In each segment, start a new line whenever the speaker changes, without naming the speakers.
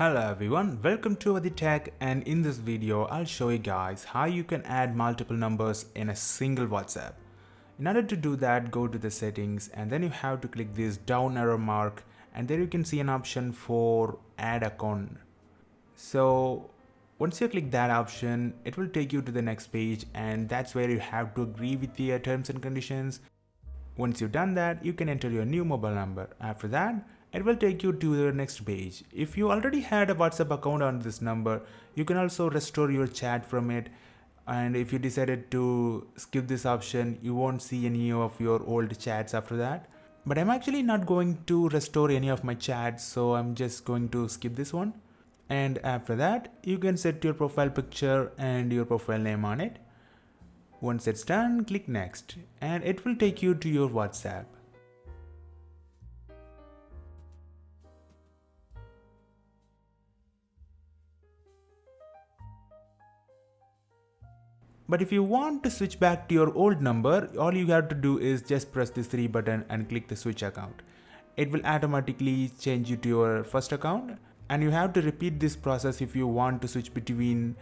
Hello everyone, welcome to Athi Tech, and in this video I'll show you guys how you can add multiple numbers in a single WhatsApp. In order to do that, go to the settings and then you have to click this down arrow mark, and there you can see an option for add account. So once you click that option, it will take you to the next page, and that's where you have to agree with the terms and conditions. Once you've done that, you can enter your new mobile number. After that, it will take you to the next page. If you already had a WhatsApp account on this number, you can also restore your chat from it. And if you decided to skip this option, you won't see any of your old chats after that. But I'm actually not going to restore any of my chats, so I'm just going to skip this one. And after that, you can set your profile picture and your profile name on it. Once it's done, click next and it will take you to your WhatsApp. But if you want to switch back to your old number, all you have to do is just press this 3 button and click the switch account. It will automatically change you to your first account, and you have to repeat this process if you want to switch between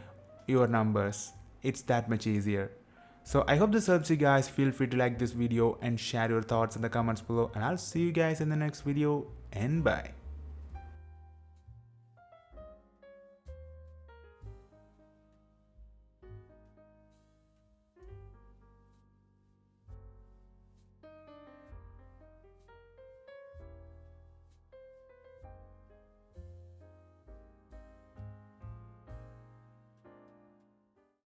your numbers. It's that much easier. So I hope this helps you guys. Feel free to like this video and share your thoughts in the comments below, and I'll see you guys in the next video, and bye.